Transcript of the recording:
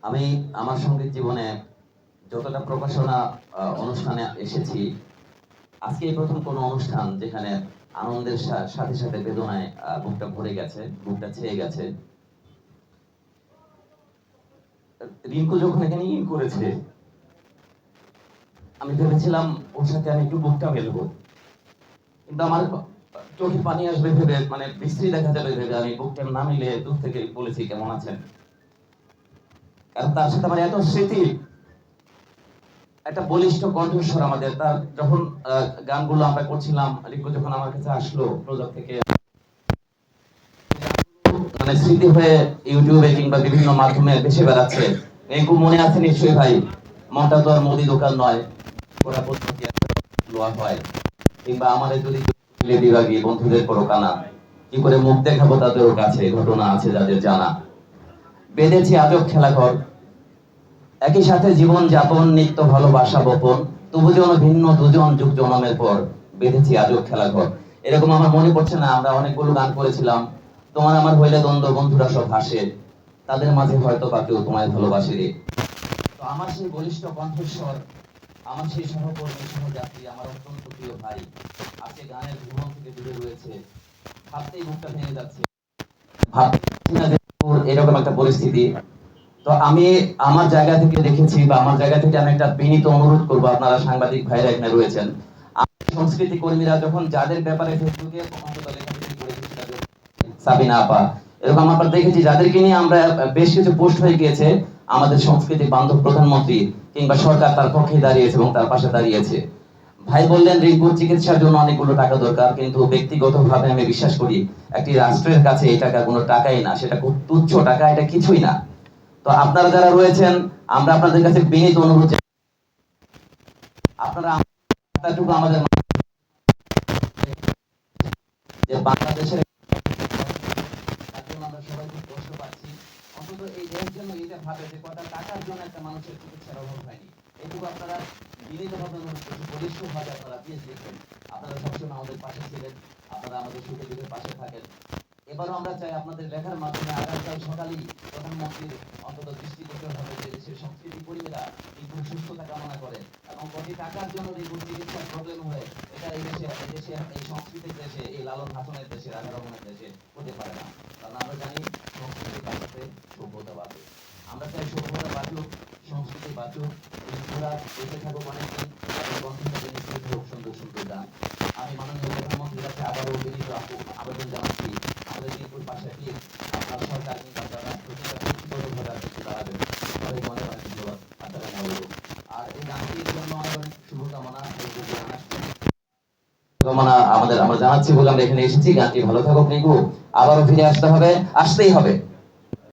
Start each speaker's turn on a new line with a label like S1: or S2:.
S1: আমি আমার সঙ্গীত জীবনে যতটা প্রকাশনা অনুষ্ঠানে এসেছি, আজকে এই প্রথম কোনো অনুষ্ঠান যেখানে আনন্দের সাথে সাথে বেদনায় বুকটা ভরে গেছে, বুকটা ছেয়ে গেছে। রিঙ্কু যখন এখানে করেছে, আমি ভেবেছিলাম ওর সাথে আমি একটু বুকটা মেলবো, কিন্তু আমার চোখে পানি আসবে ভেবে, মানে বিশ্রী দেখা যাবে ভেবে আমি বুকটা না মিলে দূর থেকে বলেছি কেমন আছেন। কারণ তার সাথে আমার এত স্মৃতি, একটা বলিষ্ঠ কণ্ঠস্বর আমাদের। তার যখন গানগুলো আমরা করছিলাম, রিঙ্কু যখন আমার কাছে আসলো প্রজেক্ট থেকে, মানে স্মৃতি হয়ে ইউটিউবে কিংবা বিভিন্ন মাধ্যমে ভেসে বেড়াচ্ছে। রিঙ্কু মনে আছে নিশ্চয়ই ভাই, মনটা তো আর মুদি দোকান নয়, ওরা প্রত্যেকে লোয়া হয়, কিংবা আমাদের যদি বিভাগী বন্ধুদের পরকানা, কি করে মুখ দেখাবো তাদের কাছে, ঘটনা আছে যাদের জানা। বেঁধেছি আজব খেলাঘর, একই সাথে জীবন যাপন, নিত্য ভালোবাসা বপন, তবু যেন ভিন্ন দুজন যুগ জন্মের পর বেঁধেছি আজব খেলাঘর। এরকম আমার মনে পড়ছে না, আমরা অনেকগুলো গান করেছিলাম। তোমার আমার হইলে দ্বন্দ্ব, বন্ধুরা সব হাসে, তাদের মাঝে হয়তো বা কেউ তোমায় ভালোবাসে রে। তো আমার সেই বলিষ্ঠ কণ্ঠস্বর, আমার সেই সহকর্মী সহযাত্রী, আমার অত্যন্ত প্রিয় ভাই আজকে গানের ভুবন থেকে দূরে রয়েছে। ভাবতেই বুকটা ভেঙে যাচ্ছে, ভাবছি না যে এরকম একটা পরিস্থিতি। তো আমি আমার জায়গা থেকে দেখেছি, বা আমার জায়গা থেকে আমি একটা বিনীত অনুরোধ করবো, আপনারা সাংবাদিক ভাইরা এখানে রয়েছেন, সংস্কৃতি কর্মীরা যখন যাদের ব্যাপারে ফেসবুকে লেখালেখি করেছি, সাবিনা আপা, এরকম আমরা দেখেছি যাদেরকে নিয়ে আমরা বেশ কিছু পোস্ট হয়ে গিয়েছে, আমাদের সংস্কৃতি বান্ধব প্রধানমন্ত্রী কিংবা সরকার তার পক্ষে দাঁড়িয়েছে এবং তার পাশে দাঁড়িয়েছে। ভাই বললেন রিঙ্কুর চিকিৎসার জন্য অনেকগুলো টাকা দরকার, কিন্তু ব্যক্তিগতভাবে আমি বিশ্বাস করি একটি রাষ্ট্রের কাছে এই টাকা কোনো টাকাই না, সেটা খুব তুচ্ছ টাকা, এটা কিছুই না। তো আপনারা যারা রয়েছেন, আমরা আপনাদের কাছে বিনীত অনুরোধ, আপনারা আমাদের যে বাংলাদেশের আমরা সবাই খুব কষ্ট পাচ্ছি, অন্তত এই দেশ জন্য এটা ভাবে যে কটা টাকার জন্য একটা মানুষের চিকিৎসার অভাব হয়নি। এটুকু আপনারা বিনীতভাবে বলিষ্ঠভাবে আপনারা দিয়ে দিয়েছেন। আপনারা সবসময় আমাদের পাশে ছিলেন, আপনারা আমাদের সুখে দুঃখে পাশে থাকেন। এবারও আমরা চাই আপনাদের লেখার মাধ্যমে আগামীকাল সকালেই প্রধানমন্ত্রীর অন্তত দৃষ্টিগোচর হবে যে দেশের সংস্কৃতি কর্মীরা রিঙ্কুর সুস্থতা কামনা করে, এবং কোটি টাকার জন্য রিঙ্কুর চিকিৎসার প্রবলেম হয়ে এটা এই দেশে এই সংস্কৃতির দেশে, এই লালন হাসনের দেশে, রাজা রহমানের দেশে হতে পারে না। কারণ আমরা জানি সংস্কৃতি বাঁচাতে সভ্যতা বাঁচে। আমরা চাই সভ্যতা বাঁচুক, সংস্কৃতি বাঁচুক, রিঙ্কুরা বেঁচে থাকুক অনেকদিন, তাদের কণ্ঠ থেকে নিঃসৃত হোক সুন্দর সুন্দর গান। আমি মাননীয় প্রধানমন্ত্রীর কাছে আবারও বিনীত আবেদন জানাচ্ছি, আমাদের রিঙ্কুর পাশে প্লিজ আপনার সরকার কিংবা যারা ব্যক্তিগতভাবে আপনি দাঁড়াবেন, সবাই মনে অনেক ধন্যবাদ। আসসালামু আলাইকুম। আর এই গানটির জন্য অনেক অনেক শুভকামনা আমরা জানাচ্ছি বলে আমরা এখানে এসেছি। গানটি ভালো থাকুক রিঙ্কু, আবারও ফিরে আসতে হবে, আসতেই হবে।